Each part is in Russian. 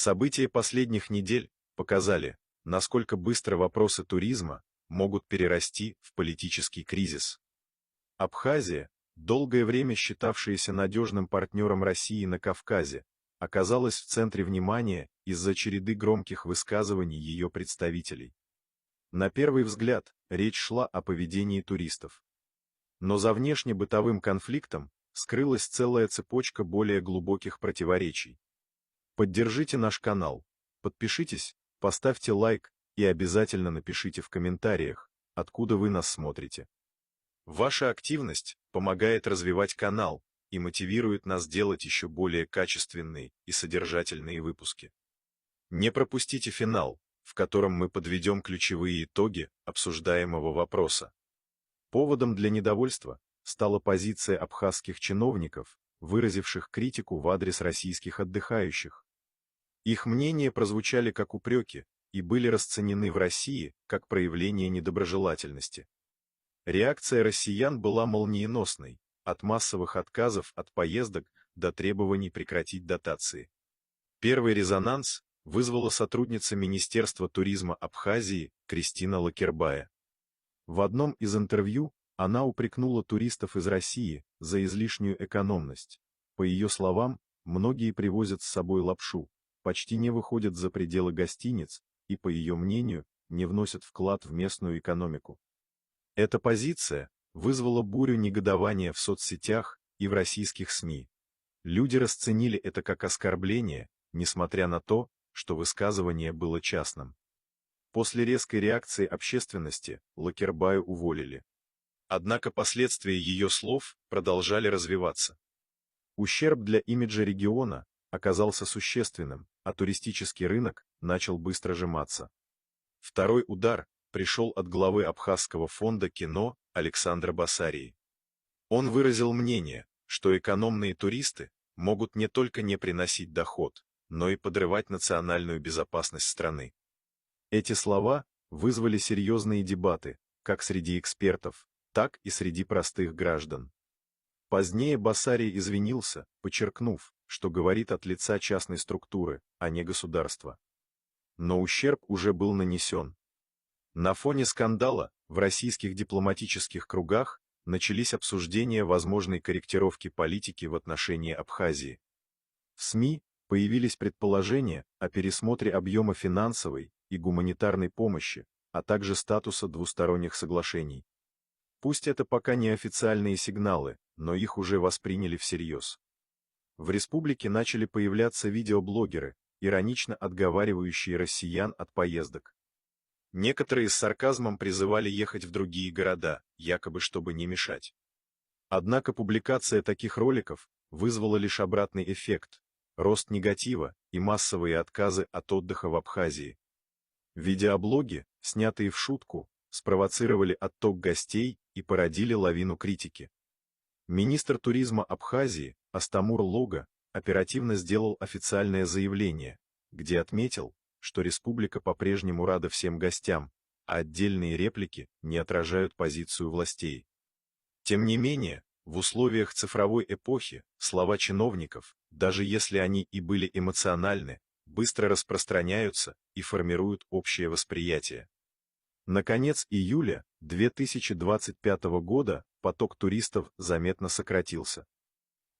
События последних недель показали, насколько быстро вопросы туризма могут перерасти в политический кризис. Абхазия, долгое время считавшаяся надежным партнером России на Кавказе, оказалась в центре внимания из-за череды громких высказываний ее представителей. На первый взгляд, речь шла о поведении туристов. Но за внешнебытовым конфликтом скрылась целая цепочка более глубоких противоречий. Поддержите наш канал, подпишитесь, поставьте лайк и обязательно напишите в комментариях, откуда вы нас смотрите. Ваша активность помогает развивать канал и мотивирует нас делать еще более качественные и содержательные выпуски. Не пропустите финал, в котором мы подведем ключевые итоги обсуждаемого вопроса. Поводом для недовольства стала позиция абхазских чиновников, выразивших критику в адрес российских отдыхающих. Их мнения прозвучали как упреки и были расценены в России как проявление недоброжелательности. Реакция россиян была молниеносной, от массовых отказов от поездок до требований прекратить дотации. Первый резонанс вызвала сотрудница Министерства туризма Абхазии Кристина Лакербая. В одном из интервью она упрекнула туристов из России за излишнюю экономность. По ее словам, многие привозят с собой лапшу, почти не выходят за пределы гостиниц и, по ее мнению, не вносят вклад в местную экономику. Эта позиция вызвала бурю негодования в соцсетях и в российских СМИ. Люди расценили это как оскорбление, несмотря на то, что высказывание было частным. После резкой реакции общественности Лакербаю уволили. Однако последствия ее слов продолжали развиваться. Ущерб для имиджа региона оказался существенным, а туристический рынок начал быстро сжиматься. Второй удар пришел от главы Абхазского фонда кино Александра Басарии. Он выразил мнение, что экономные туристы могут не только не приносить доход, но и подрывать национальную безопасность страны. Эти слова вызвали серьезные дебаты, как среди экспертов, так и среди простых граждан. Позднее Басарий извинился, подчеркнув, что говорит от лица частной структуры, а не государства. Но ущерб уже был нанесен. На фоне скандала в российских дипломатических кругах начались обсуждения возможной корректировки политики в отношении Абхазии. В СМИ появились предположения о пересмотре объема финансовой и гуманитарной помощи, а также статуса двусторонних соглашений. Пусть это пока не официальные сигналы, но их уже восприняли всерьез. В республике начали появляться видеоблогеры, иронично отговаривающие россиян от поездок. Некоторые с сарказмом призывали ехать в другие города, якобы чтобы не мешать. Однако публикация таких роликов вызвала лишь обратный эффект – рост негатива и массовые отказы от отдыха в Абхазии. Видеоблоги, снятые в шутку, спровоцировали отток гостей и породили лавину критики. Министр туризма Абхазии Астамур Лога оперативно сделал официальное заявление, где отметил, что республика по-прежнему рада всем гостям, а отдельные реплики не отражают позицию властей. Тем не менее, в условиях цифровой эпохи слова чиновников, даже если они и были эмоциональны, быстро распространяются и формируют общее восприятие. На конец июля 2025 года поток туристов заметно сократился.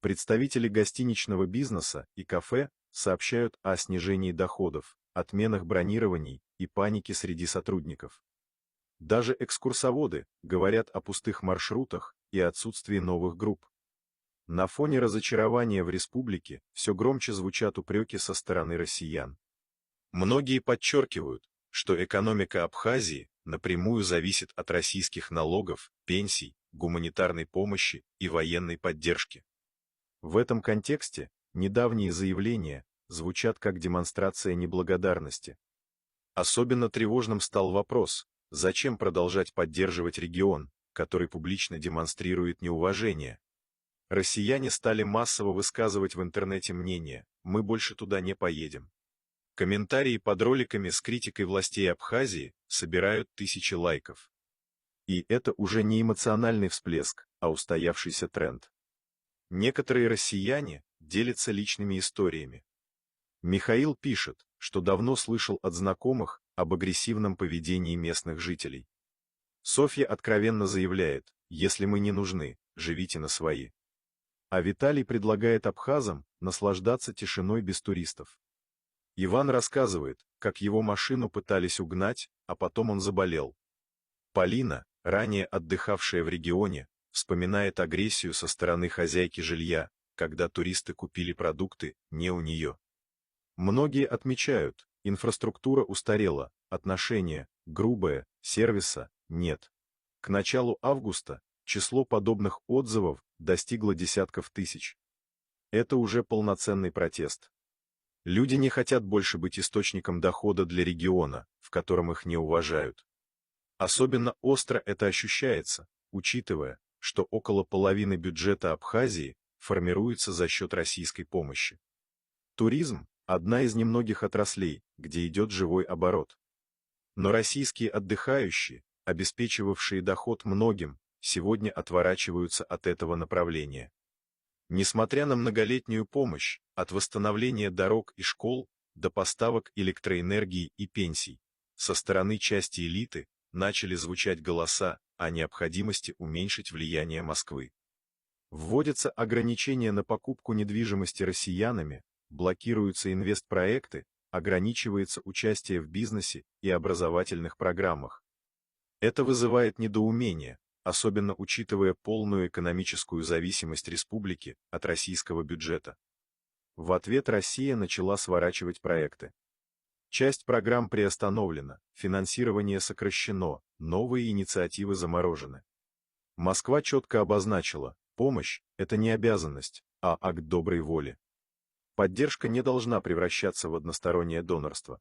Представители гостиничного бизнеса и кафе сообщают о снижении доходов, отменах бронирований и панике среди сотрудников. Даже экскурсоводы говорят о пустых маршрутах и отсутствии новых групп. На фоне разочарования в республике все громче звучат упреки со стороны россиян. Многие подчеркивают, что экономика Абхазии напрямую зависит от российских налогов, пенсий, гуманитарной помощи и военной поддержки. В этом контексте недавние заявления звучат как демонстрация неблагодарности. Особенно тревожным стал вопрос, зачем продолжать поддерживать регион, который публично демонстрирует неуважение. Россияне стали массово высказывать в интернете мнение: «Мы больше туда не поедем». Комментарии под роликами с критикой властей Абхазии собирают тысячи лайков. И это уже не эмоциональный всплеск, а устоявшийся тренд. Некоторые россияне делятся личными историями. Михаил пишет, что давно слышал от знакомых об агрессивном поведении местных жителей. Софья откровенно заявляет: если мы не нужны, живите на свои. А Виталий предлагает абхазам наслаждаться тишиной без туристов. Иван рассказывает, как его машину пытались угнать, а потом он заболел. Полина, ранее отдыхавшая в регионе, вспоминает агрессию со стороны хозяйки жилья, когда туристы купили продукты не у нее. Многие отмечают, инфраструктура устарела, отношение грубое, сервиса нет. К началу августа число подобных отзывов достигло десятков тысяч. Это уже полноценный протест. Люди не хотят больше быть источником дохода для региона, в котором их не уважают. Особенно остро это ощущается, учитывая, что около половины бюджета Абхазии формируется за счет российской помощи. Туризм – одна из немногих отраслей, где идет живой оборот. Но российские отдыхающие, обеспечивавшие доход многим, сегодня отворачиваются от этого направления. Несмотря на многолетнюю помощь, от восстановления дорог и школ до поставок электроэнергии и пенсий, со стороны части элиты начали звучать голоса о необходимости уменьшить влияние Москвы. Вводятся ограничения на покупку недвижимости россиянами, блокируются инвестпроекты, ограничивается участие в бизнесе и образовательных программах. Это вызывает недоумение, особенно учитывая полную экономическую зависимость республики от российского бюджета. В ответ Россия начала сворачивать проекты. Часть программ приостановлена, финансирование сокращено, новые инициативы заморожены. Москва четко обозначила: помощь – это не обязанность, а акт доброй воли. Поддержка не должна превращаться в одностороннее донорство.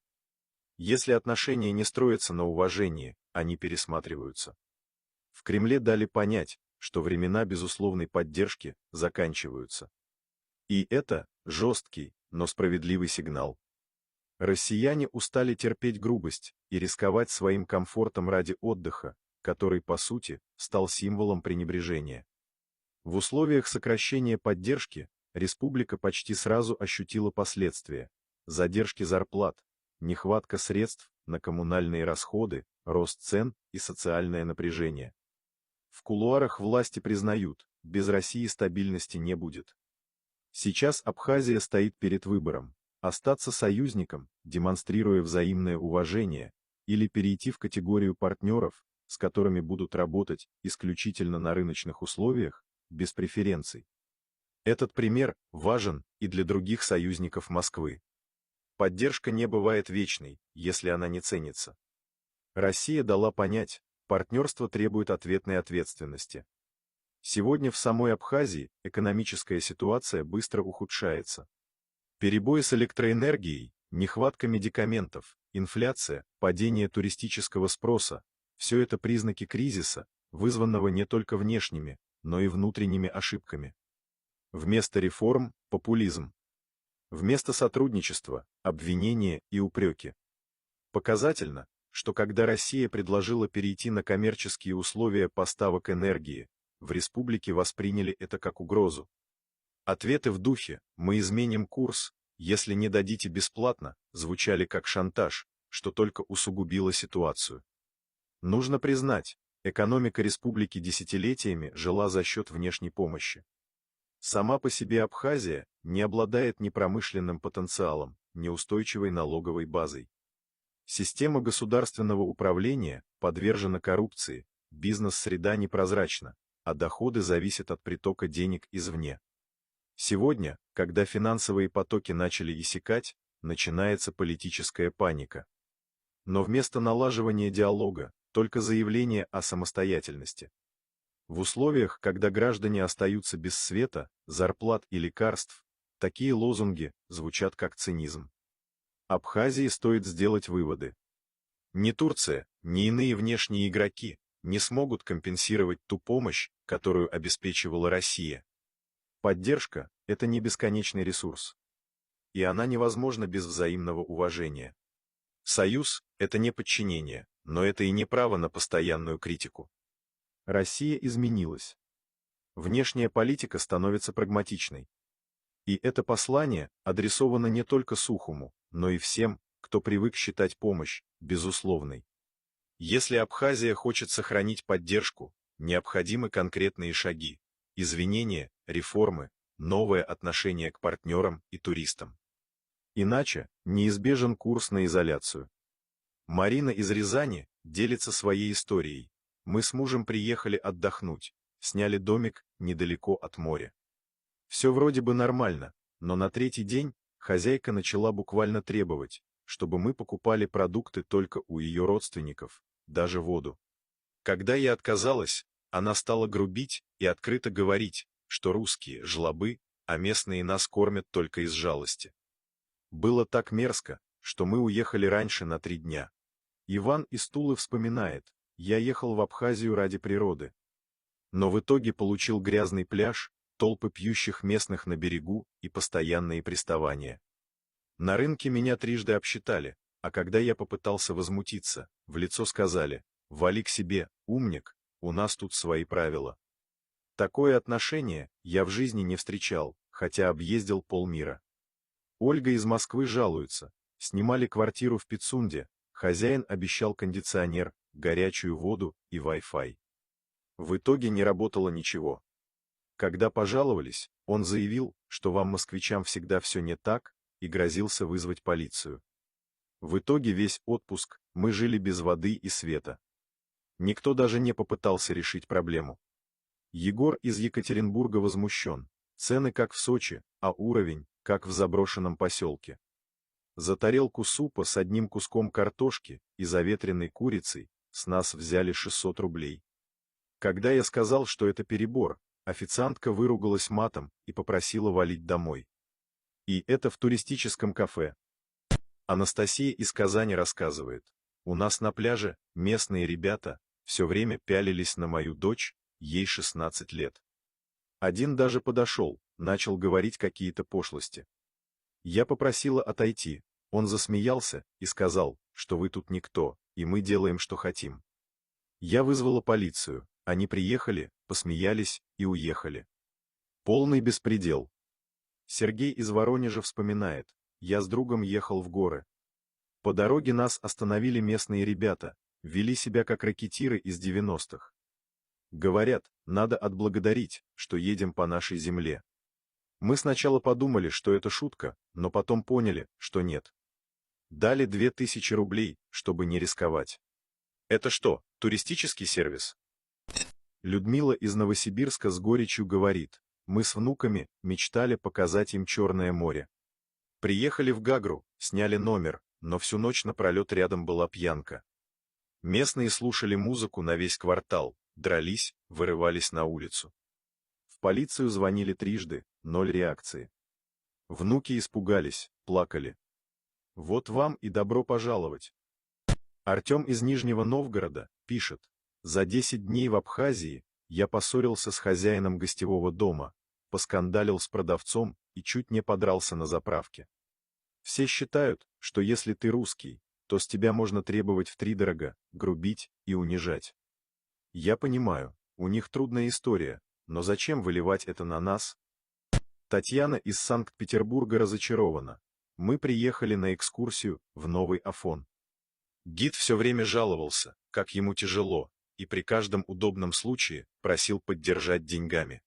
Если отношения не строятся на уважении, они пересматриваются. В Кремле дали понять, что времена безусловной поддержки заканчиваются. И это жесткий, но справедливый сигнал. Россияне устали терпеть грубость и рисковать своим комфортом ради отдыха, который, по сути, стал символом пренебрежения. В условиях сокращения поддержки республика почти сразу ощутила последствия: задержки зарплат, нехватка средств на коммунальные расходы, рост цен и социальное напряжение. В кулуарах власти признают, без России стабильности не будет. Сейчас Абхазия стоит перед выбором: остаться союзником, демонстрируя взаимное уважение, или перейти в категорию партнеров, с которыми будут работать исключительно на рыночных условиях, без преференций. Этот пример важен и для других союзников Москвы. Поддержка не бывает вечной, если она не ценится. Россия дала понять, партнерство требует ответной ответственности. Сегодня в самой Абхазии экономическая ситуация быстро ухудшается. Перебои с электроэнергией, нехватка медикаментов, инфляция, падение туристического спроса – все это признаки кризиса, вызванного не только внешними, но и внутренними ошибками. Вместо реформ – популизм. Вместо сотрудничества – обвинения и упреки. Показательно, что когда Россия предложила перейти на коммерческие условия поставок энергии, в республике восприняли это как угрозу. Ответы в духе «мы изменим курс, если не дадите бесплатно» звучали как шантаж, что только усугубило ситуацию. Нужно признать, экономика республики десятилетиями жила за счет внешней помощи. Сама по себе Абхазия не обладает ни промышленным потенциалом, ни устойчивой налоговой базой. Система государственного управления подвержена коррупции, бизнес-среда непрозрачна, а доходы зависят от притока денег извне. Сегодня, когда финансовые потоки начали иссякать, начинается политическая паника. Но вместо налаживания диалога только заявление о самостоятельности. В условиях, когда граждане остаются без света, зарплат и лекарств, такие лозунги звучат как цинизм. Абхазии стоит сделать выводы. Ни Турция, ни иные внешние игроки не смогут компенсировать ту помощь, которую обеспечивала Россия. Поддержка – это не бесконечный ресурс. И она невозможна без взаимного уважения. Союз – это не подчинение, но это и не право на постоянную критику. Россия изменилась. Внешняя политика становится прагматичной. И это послание адресовано не только Сухуму, но и всем, кто привык считать помощь безусловной. Если Абхазия хочет сохранить поддержку, необходимы конкретные шаги, извинения, реформы, новое отношение к партнерам и туристам. Иначе неизбежен курс на изоляцию. Марина из Рязани делится своей историей. Мы с мужем приехали отдохнуть, сняли домик недалеко от моря. Все вроде бы нормально, но на третий день хозяйка начала буквально требовать, чтобы мы покупали продукты только у ее родственников, даже воду. Когда я отказалась, она стала грубить и открыто говорить, что русские жлобы, а местные нас кормят только из жалости. Было так мерзко, что мы уехали раньше на 3 дня. Иван из Тулы вспоминает: я ехал в Абхазию ради природы. Но в итоге получил грязный пляж, толпы пьющих местных на берегу и постоянные приставания. На рынке меня трижды обсчитали, а когда я попытался возмутиться, в лицо сказали: вали к себе, умник, у нас тут свои правила. Такое отношение я в жизни не встречал, хотя объездил полмира. Ольга из Москвы жалуется: снимали квартиру в Пицунде, хозяин обещал кондиционер, горячую воду и Wi-Fi. В итоге не работало ничего. Когда пожаловались, он заявил, что вам, москвичам, всегда все не так, и грозился вызвать полицию. В итоге весь отпуск мы жили без воды и света. Никто даже не попытался решить проблему. Егор из Екатеринбурга возмущен: цены как в Сочи, а уровень как в заброшенном поселке. За тарелку супа с одним куском картошки и заветренной курицей с нас взяли 600 рублей. Когда я сказал, что это перебор, официантка выругалась матом и попросила валить домой. И это в туристическом кафе. Анастасия из Казани рассказывает: у нас на пляже местные ребята все время пялились на мою дочь, ей 16 лет. Один даже подошел, начал говорить какие-то пошлости. Я попросила отойти, он засмеялся и сказал, что вы тут никто, и мы делаем, что хотим. Я вызвала полицию, они приехали, посмеялись и уехали. Полный беспредел. Сергей из Воронежа вспоминает: я с другом ехал в горы. По дороге нас остановили местные ребята, вели себя как ракетиры из 90-х. Говорят, надо отблагодарить, что едем по нашей земле. Мы сначала подумали, что это шутка, но потом поняли, что нет. Дали 2000 рублей, чтобы не рисковать. Это что, туристический сервис? Людмила из Новосибирска с горечью говорит: мы с внуками мечтали показать им Черное море. Приехали в Гагру, сняли номер, но всю ночь напролет рядом была пьянка. Местные слушали музыку на весь квартал, дрались, вырывались на улицу. В полицию звонили трижды, 0 реакции. Внуки испугались, плакали. Вот вам и добро пожаловать. Артем из Нижнего Новгорода пишет: за 10 дней в Абхазии я поссорился с хозяином гостевого дома, поскандалил с продавцом и чуть не подрался на заправке. Все считают, что если ты русский, то с тебя можно требовать втридорога, грубить и унижать. Я понимаю, у них трудная история, но зачем выливать это на нас? Татьяна из Санкт-Петербурга разочарована. Мы приехали на экскурсию в Новый Афон. Гид все время жаловался, как ему тяжело, и при каждом удобном случае просил поддержать деньгами.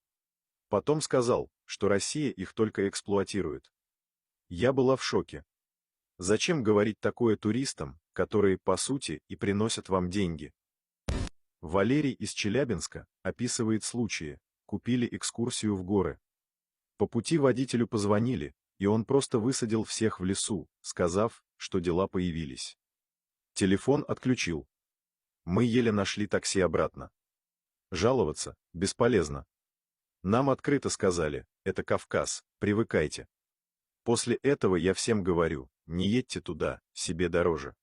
Потом сказал, что Россия их только эксплуатирует. Я была в шоке. Зачем говорить такое туристам, которые, по сути, и приносят вам деньги? Валерий из Челябинска описывает случаи: купили экскурсию в горы. По пути водителю позвонили, и он просто высадил всех в лесу, сказав, что дела появились. Телефон отключил. Мы еле нашли такси обратно. Жаловаться бесполезно. Нам открыто сказали: это Кавказ, привыкайте. После этого я всем говорю: не едьте туда, себе дороже.